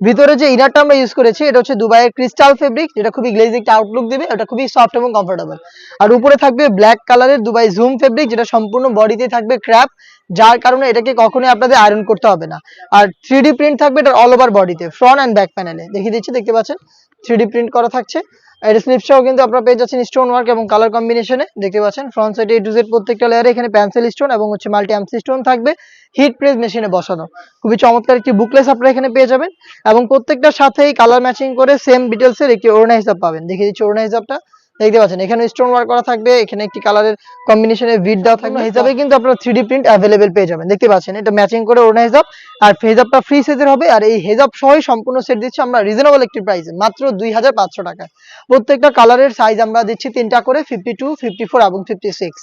ভিতরে যে ইনারটা আমরা ইউজ করেছি এটা হচ্ছে দুবাইয়ের ক্রিস্টাল ফেব্রিক, যেটা খুবই গ্লেজি একটা আউটলুক দিবে, এটা খুবই সফট এবং কমফোর্টেবল। আর উপরে থাকবে ব্ল্যাক কালারের দুবাই জুম ফেব্রিক, যেটা সম্পূর্ণ বডিতে থাকবে ক্র্যাপ, যার কারণে এটাকে কখনোই আপনাদের আয়রন করতে হবে না। আর 3D প্রিন্ট থাকবে এটা অল ওভার বডিতে, ফ্রন্ট অ্যান্ড ব্যাক প্যানেলে দেখিয়ে দিচ্ছি, দেখতে পাচ্ছেন 3D প্রিন্ট করা থাকছে। এর স্লিপসটাও কিন্তু আপনারা পেয়ে যাচ্ছেন স্টোন ওয়ার্ক এবং কালার কম্বিনেশনে, দেখতে পাচ্ছেন ফ্রন্ট সাইডে A to Z প্রত্যেকটা লেয়ারে এখানে পেন্সিল স্টোন এবং হচ্ছে মাল্টি আর্মস স্টোন থাকবে, হিট প্রেস মেশিনে বসানো। খুবই চমৎকার একটি বুকলেস আপনারা এখানে পেয়ে যাবেন এবং প্রত্যেকটার সাথেই কালার ম্যাচিং করে সেম ডিটেলসের একটি ওড়না হিসাব পাবেন। দেখিয়ে দিচ্ছি ওড়না হিসাবটা, দেখতে পাচ্ছেন এখানে স্টোন ওয়ার্ক করা থাকবে, এখানে একটি কালারের কম্বিনেশনে ভিড দেওয়া থাকবে হিসাবে কিন্তু আপনারা 3D প্রিন্ট অ্যাভেলেবেল পেয়ে যাবেন। দেখতে পাচ্ছেন এটা ম্যাচিং করে ওড়না হিসাব, আর হেজাবটা ফ্রি সাইজের হবে। আর এই হেজাব সহই সম্পূর্ণ সেট দিচ্ছি আমরা রিজনেবল একটি প্রাইসে, মাত্র 2500 টাকায়। প্রত্যেকটা কালারের সাইজ আমরা দিচ্ছি 3টা করে, 52, 54 এবং 56।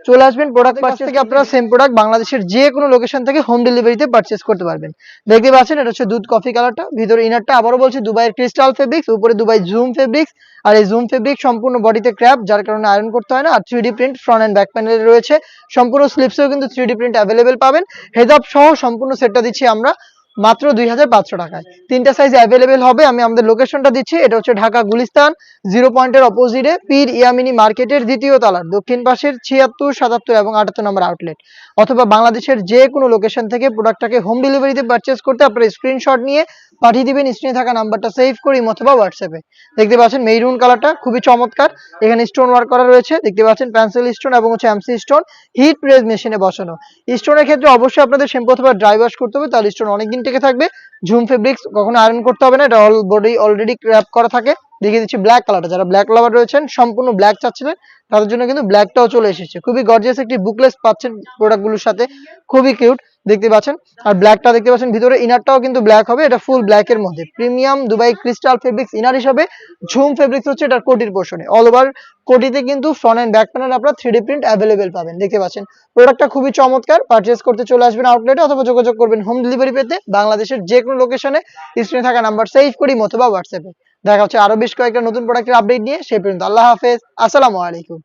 চলে আসবেন প্রোডাক্ট পারচেজ থেকে আপনারা সেম প্রোডাক্ট বাংলাদেশের যে কোনো লোকেশন থেকে হোম ডেলিভারিতে পারচেজ করতে পারবেন। দেখতে পাচ্ছেন এটা হচ্ছে দুধ কফি কালারটা, ভিতরে ইনারটা আবারও বলছি দুবাইয়ের ক্রিস্টাল ফেব্রিক্স, উপরে দুবাই জুম ফেব্রিক্স। আর এই জুম ফেব্রিক সম্পূর্ণ বডিতে ক্র্যাপ, যার কারণে আয়রন করতে হয় না। আর 3D print front end back প্যানেলে রয়েছে, সম্পূর্ণ স্লিপসেও কিন্তু 3D প্রিন্ট অ্যাভেলেবেল পাবেন। হেজাব সহ সম্পূর্ণ সেটটা দিচ্ছি আমরা মাত্র 2500 টাকায়। 3টা সাইজ অ্যাভেলেবেল হবে। আমি আমাদের লোকেশনটা দিচ্ছি, এটা হচ্ছে ঢাকা গুলিস্তান 0 পয়েন্টের অপোজিটে পীর ইয়ামিনী মার্কেটের 2য় তলার দক্ষিণ পাশের 76, 77 এবং 78 নম্বর আউটলেট। অথবা বাংলাদেশের যে কোনো লোকেশন থেকে প্রোডাক্টটাকে হোম ডেলিভারিতে পারচেজ করতে আপনারা স্ক্রিনশট নিয়ে পাঠিয়ে দিবেন স্ক্রিনে থাকা নাম্বারটা সেভ করে অথবা হোয়াটসঅ্যাপে। দেখতে পাচ্ছেন মেরুন কালারটা খুবই চমৎকার, এখানে স্টোন ওয়ার্ক করা রয়েছে, দেখতে পাচ্ছেন পেন্সিল স্টোন এবং হচ্ছে এমসি স্টোন, হিট প্রেস মেশিনে বসানো। স্টোনের ক্ষেত্রে অবশ্যই আপনাদের শ্যাম্পু অথবা ড্রাই ওয়াশ করতে হবে, তাহলে স্টোন অনেকদিন টিকে থাকবে। ঝুম ফেব্রিক্স কখনো আয়রন করতে হবে না, এটা অল বডি অলরেডি ক্র্যাপ করা থাকে। দেখিয়ে দিচ্ছি ব্ল্যাক কালারটা, যারা ব্ল্যাক লাভার রয়েছেন সম্পূর্ণ ব্ল্যাক চাচ্ছিলেন তাদের জন্য কিন্তু ব্ল্যাকটাও চলে এসেছে। খুবই গর্জিয়াস একটি বুকলেস পাচ্ছেন প্রোডাক্টগুলোর সাথে, খুবই কিউট দেখতে পাচ্ছেন। আর ব্ল্যাকটা দেখতে পাচ্ছেন ভিতরে ইনারটাও কিন্তু ব্ল্যাক হবে, এটা ফুল ব্ল্যাকের মধ্যে premium Dubai crystal fabrics inner হিসাবে ঝুম ফেব্রিক্স হচ্ছে এটার কোটির পোর্শনে। অল ওভার কোটিতে কিন্তু ফ্রন্ট এন্ড ব্যাক প্যানেল আপনারা 3D প্রিন্ট অ্যাভেলেবেল পাবেন। দেখতে পাচ্ছেন প্রোডাক্টটা খুবই চমৎকার। পারচেজ করতে চলে আসবেন আউটলেটে অথবা যোগাযোগ করবেন হোম ডেলিভারি পেতে বাংলাদেশের যে কোনো লোকেশনে স্ক্রিনে থাকা নাম্বার সেভ করি অথবা হোয়াটসঅ্যাপে। দেখা হচ্ছে আরো বেশ কয়েকটা নতুন প্রোডাক্টের আপডেট নিয়ে, সেই পর্যন্ত আল্লাহ হাফেজ, আসসালামু আলাইকুম।